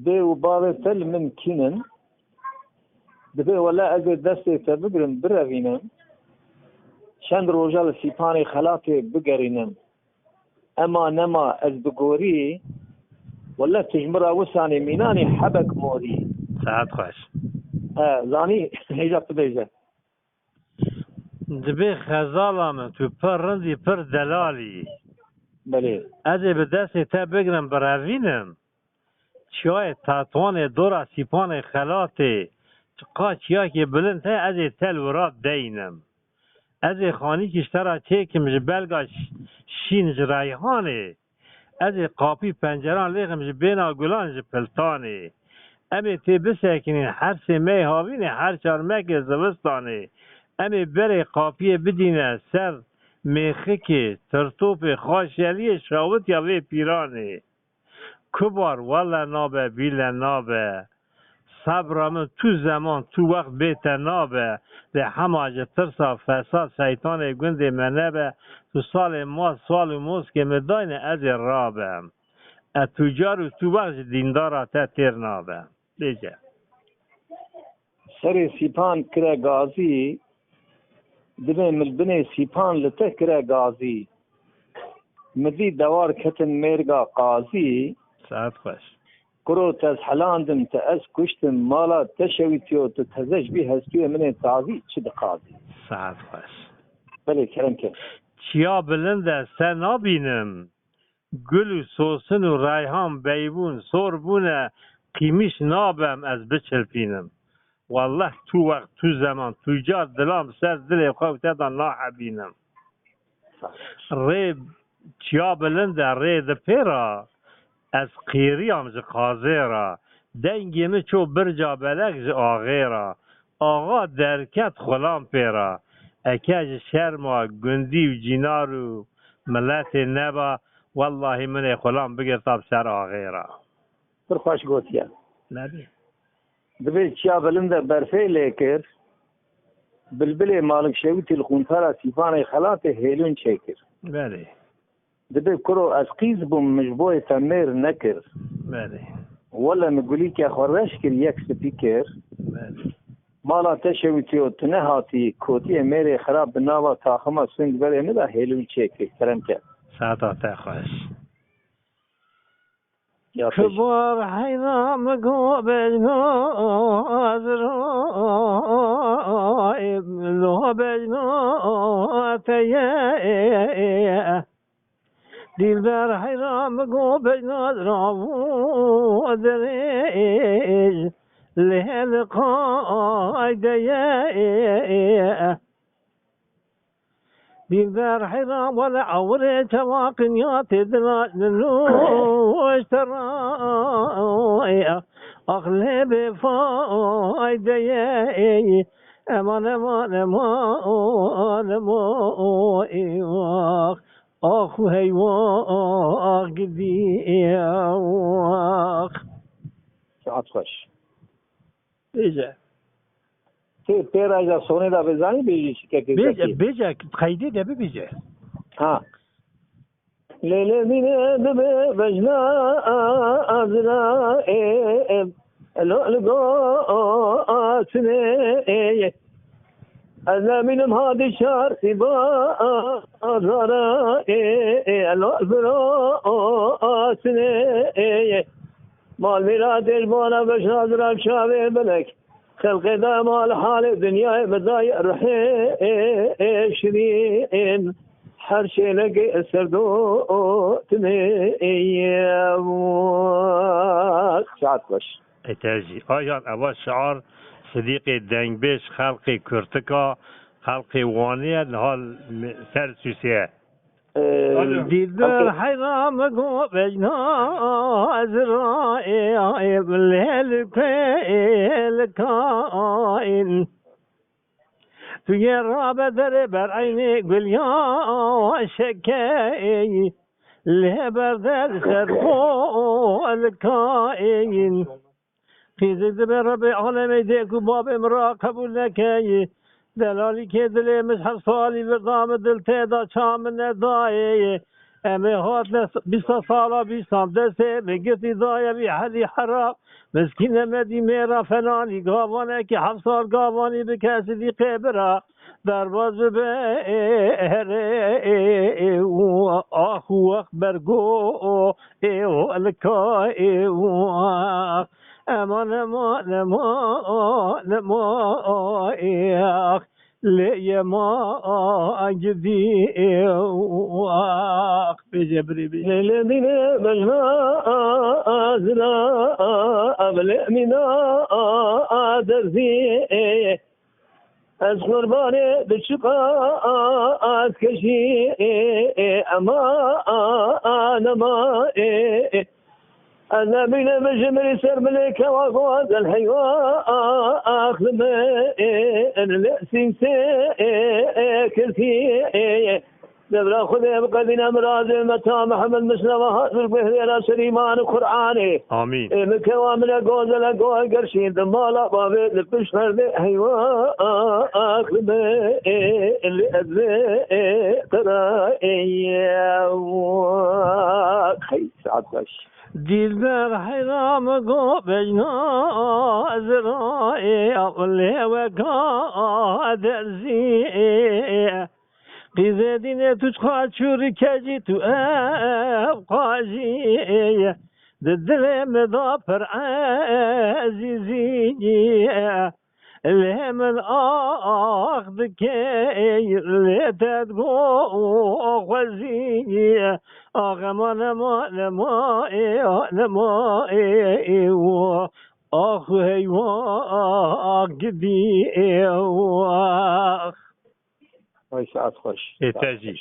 دبي وبابي تل من كينن دبي ولا أجر دستي تبقرن بروينن شند روجال سيباني خلاقي بقرينن أما نما از بقوري ولا تجمرا وساني ميناني حبك موري ساعت خوش زاني هيجا بديجا دبي خزالام تو پر رندي پر دلالي بله ازي بدستي تبقرن بروينن چای تاتوان دورا سیپان خلاته چقا چیا که بلند ته از تل وراد دینم از خانی کشترا چیکم جبلگاش شین جرایحانه از قاپی پنجران لیغم جبینا گلان جپلتانه امی تی بسکنین هر سمی هاوینه هر چارمک زوستانه امی بره قاپی بدینه سر میخک ترتوپ خاشیلی شاوت یا وی پیرانه کبار والا نابه بیل نابه صبرم تو زمان تو وقت بیت نابه ده همه ترسا فساد شیطان گنده منبه تو سال ما سال موز که مداین از رابه اتجار تو وقت دیندار تا تیر نابه دیجه سر سیپان کرا گازی دبی ملبنه سیپان لته کرا گازی مدی دوار کتن میرگا قازی ساعت خوش کرو تز حلاندم تأس کشتم مالا تشویتیو تتزش بی هستیو من تازی چه دقازی ساعت خوش بله کرم که چیا بلنده سر نابینم گل و سوسن و ریحان بیبون سور بونه قیمیش نابم از بچلپینم والله تو وقت تو زمان تو جار دلام سر دل خواه تدا ناحبینم ری چیا بلنده ری ده پیرا از قیری هم ز قاضی را دنگیمه چو برجا بلک ز آغی را آقا درکت خلام پیرا اکج شرما گندی و جینار و ملت نبا والله من خلام بگر تاب سر آغی را پر خوش گوتیا نبی دبی چیا بلنده برفه لیکر بلبل مالک شویتی الخونتارا سیفان خلات هیلون چیکر بله دبی کرو از قیز بوم مجبوع تمیر نکر بله ولا نقولي که خورش کر یک سپیکر بله مالا تشویتیو تنه هاتی کوتی میره خراب بناوا تاخما سنگ بره ندا هیلون چیکر کرم که ساعت آتا خوش كبر حيرام بجناز رائب لو بجنات دلبر حيرام بجناز رائب دريج لهالقايد دلبر حرام ولا عوري تواقنيات دلوش ترايا أغلب فايدة أمان أمان أمان أمان أخو هيواق ديواق ساعت خوش بيجا تی پیر ایجا سونی دا بزنی بیجی چی که بيجا خيدي ده بيجا ها لیلی مینه دبی بجنا ازنا لگو آسنه ازنا مینم هادی شار سیبا آزارا الوزرا آسنه مال میرا دل بانا بشنا درم شاوه بلک خلق دامال حال دنیا مدای رحی شرین هر شي لقي سردو تنيا ساعت باش اتاجي آیان اول شعار صدیق دنگبش خلق کرتکا خلق وانیه نهال سر سوسیه ديدر حرام بجنا أزرائي بالليل كائن في الرابع در عيني قل يا شكاي لهبر در سرقو الكائن في زد برب عالمي ديكو باب مراقب لكي دلالی که دل مسحر سالی بردام دل تیدا چام ندایی امی هات 20 سالا 20 دسته میگفتی دایه بی حدی حرام مسکین مدی میرا فلانی گاوانه که 7 سال گاوانی به کسی دی قبره در باز به آخو اخبر گو الکا امان امان ليه ما أجدي بجبري للذين بجنا أزنا أبلع منا أدرزي از قربان بچقا از کشی اما انا ما انا بين مجمر سر ملك وغواد الحيوان اخذ من الاسين كلتي دبر خذ بقدنا مراد متى محمد مسلمه بالبهر سليمان قراني امين مكوامل غوزل غو قرشين دمالا باب لبشر حيوان اخذ من الازي ترى يا خي سعد باش دلبر حرام گو بجنا ازرائي اقلی وکا درزی قیزه دینه توش خواه چوری کجی تو قاجی دل مدا پر عزیزی لهم الأخذ كي لتدقو خوزي أغمى نما أخو هيوا قدي وای ساعت خوش تاجي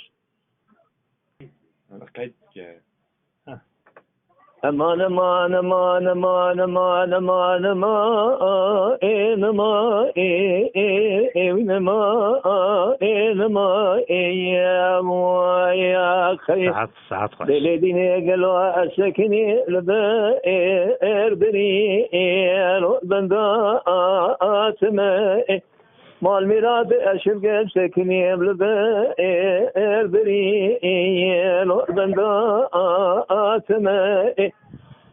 امان امان امان امان امان امان امان انما انما يا مويا خير ساعت خوش دلديني قالوا اسكني لبير بني بندات ما مال میراد اشرق سکنی بلبر بری بندا آتمه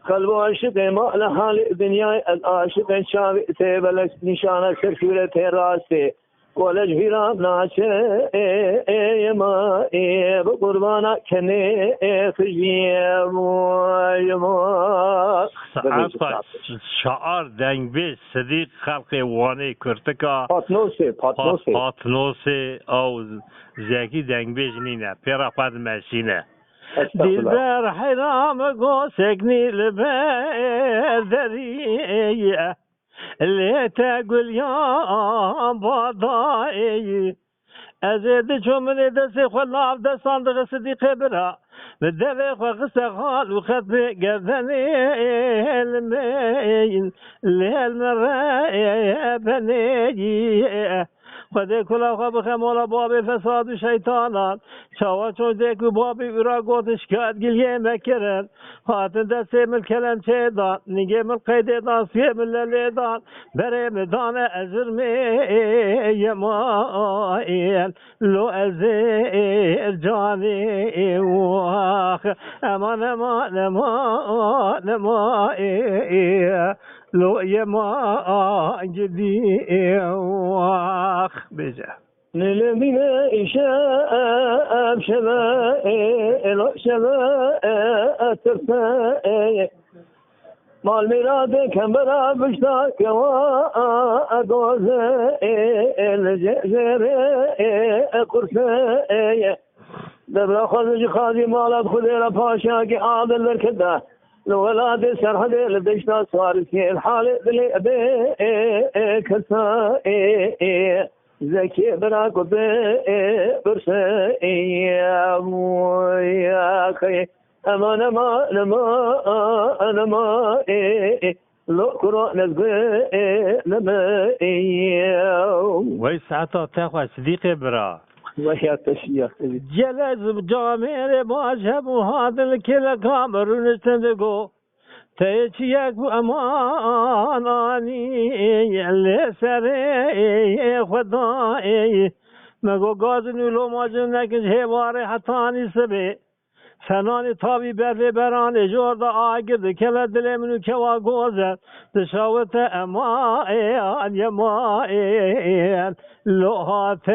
قلب عاشق مال حال دنیا عاشق شاوی تبلش نشانه سرشوره راسته کولج ویرام ناچه ما بقربانا کنه خجیم ساعت شعار دنگ بیش صدیق خلق وانه کرتکا پاتنوسه او زیکی دنگ بیش نینه پیرا پاد مشینه دلبر حرام گو سکنی لبر دریه اللي تقول يا بضائي أزيد شو من دسي خلا عبد صندق صديق برا بالدفع وغسغال وخذ قذني المين للمرايا بني خده کلا خواب خمالا باب فساد و شیطانان چاوا چون دیکو بابی ورا گوتش کاد گلیه مکرن هاتن دسته مل کلم چه دان نگه مل قیده دان سیه مل لیدان بره مدان ازر می یمائین لو ازر جانی واخ امان امان امان امان لو يما جدي واخ بجا نلمين إشاء شباب شباب ترفع مال ميراد كمبرا بشتا كوا أدوز الجزر قرصة دبر خذ خاذي مالات خذيرة باشا كي عادل الكدا الولاد سرحد لدشنا صار في الحال اللي ابي كسا زكي براك برسا يا مويا خي امان ما انا ما لو كرو نزغ لما وي ساعتها تاخذ صديقي برا وهي تشيخ جلز جامير ماشب وهذا الكل كامر نستندقو تيجيك أماناني اللي سري خدائي مگو گازنو لو ماجن نکن هواره حتانی سبه فنانی تابی بر بران جورد آگرد کل دل منو کوا گوزد تشاوت امان یمان لوحات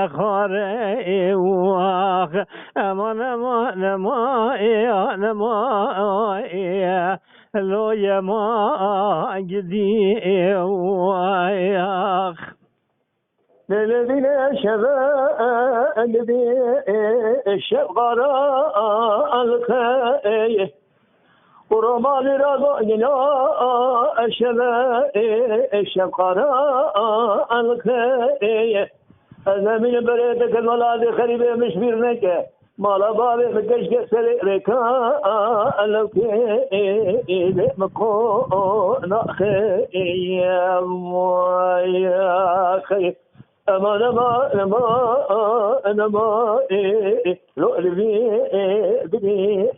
اخاره واخ امان امان امان امان لو یمان گدی واخ الذين شباب الشبغراء الخير ورمال رضاينا الشبغراء الخير أنا من بلدك المولاد خريبة مش بيرنك مالا بابي مكش كسر ركاء الخير مكون خير يا خير أمان أمان أمان أمان لؤلؤي بني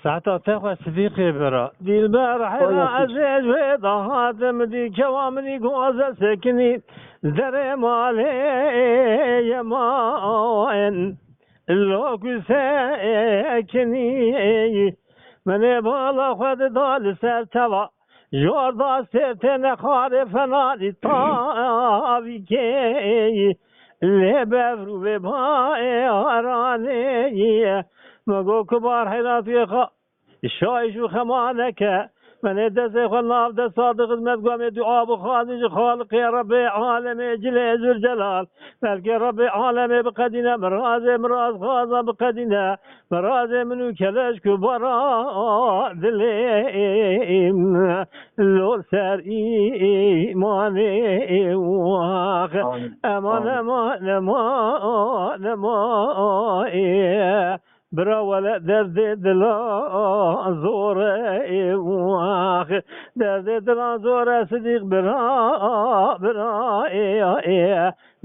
ساعتا تخوى صديقي برا دي البارح عزيز ويضا هاتم دي كوامني قوزة سكني ذري مالي يمان اللوكو ساكني من يبالا خد دال سرتوا جوردا سرتن خارف نادي طابي كي لبرو بباي أراني مگو كبار حيراتي خا الشايش وخمانك من دست خلنا بدست صادق خدمت قام دعاء بخادج خالق يا ربي عالم جل ذو الجلال ملك ربي عالم بقدنا مراز خاصة بقدنا مراز منو كلاش كبرا دليم لو سر إيماني واخ أمان أمان أمان أمان برا ولا درد دلا زور واخ درد دلا زور صديق برا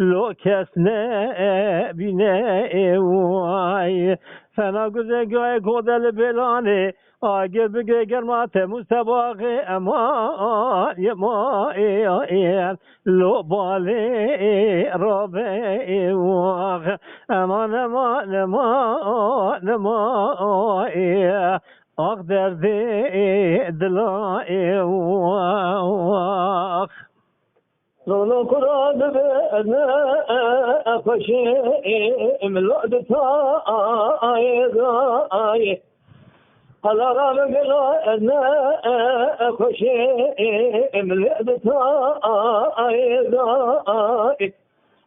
لو كسنا بنا واي فنا گذر گای کودل بلانه آگر بگه گرمات مستباق امان یمان لو باله رابه واخ امان امان امان امان آخ درد دلا واخ لولو قرآن بأنا أفشي ملؤد تاي قال رابك أنا أفشي ملؤد تاي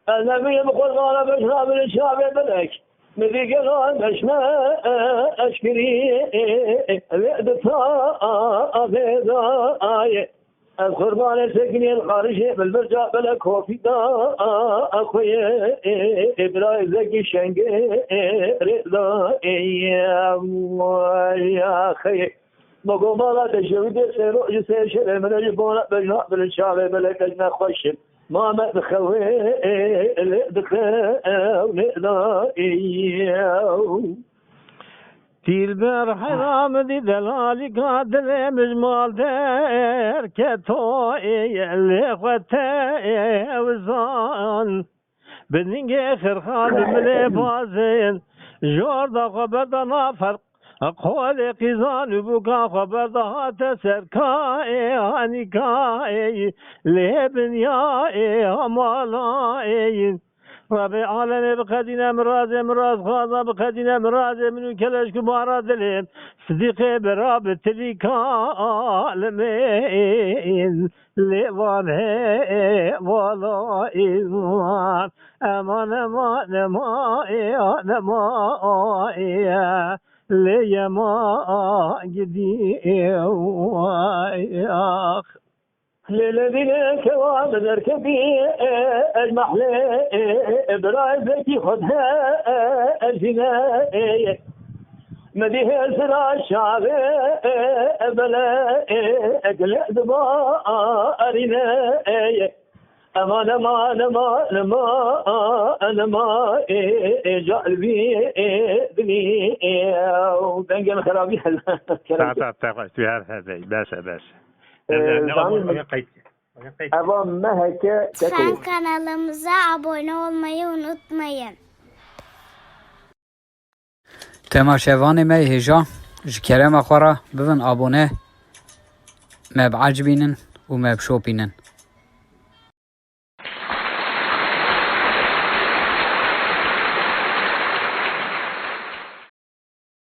أنا بيبقى الغالب أشراب الشعب بلك مذيك الغالب أشنا أشكري ملؤد تاي القربان سكني الخارجي بالبرجع بلا كوفي دا أخويا إبراهيم زكي شنقي رضا يا أخي مقوم الله تشويد سيرو جسير شرع من الجبونة بجناء بالشعب بلا كجنا خوشب ما مدخوي دخل تیل بر حرام دی دلالی قادر مجمال در که توی لخوته وزان بدنگ خرخان ملی بازین جوردا خبر دا نافرق قول قیزان بکا خبر دا هات سرکای هنکای لبنیای مالای رب عالم بقدنا مراز خاضا بقدنا مراز منو كلاش كبارا دلين صديقي براب تليكا عالمين ليوان هي ولا إيمان أمان أمان أمان أمان ليما جدي وياخ للذين كواب ذركبي المحلى برازتي خدها الجناية مديه السرى الشعب بلا أقل دماء أرناية أمان أمان أمان أمان أمان جعل بي بني ودنقل خرابي تعال هذا بس Ama meheke kanalımıza abone olmayı unutmayın. تماشاواني مي هجا جكرم أخورا بفن أبونه ما بعجبينن وما بشوبينن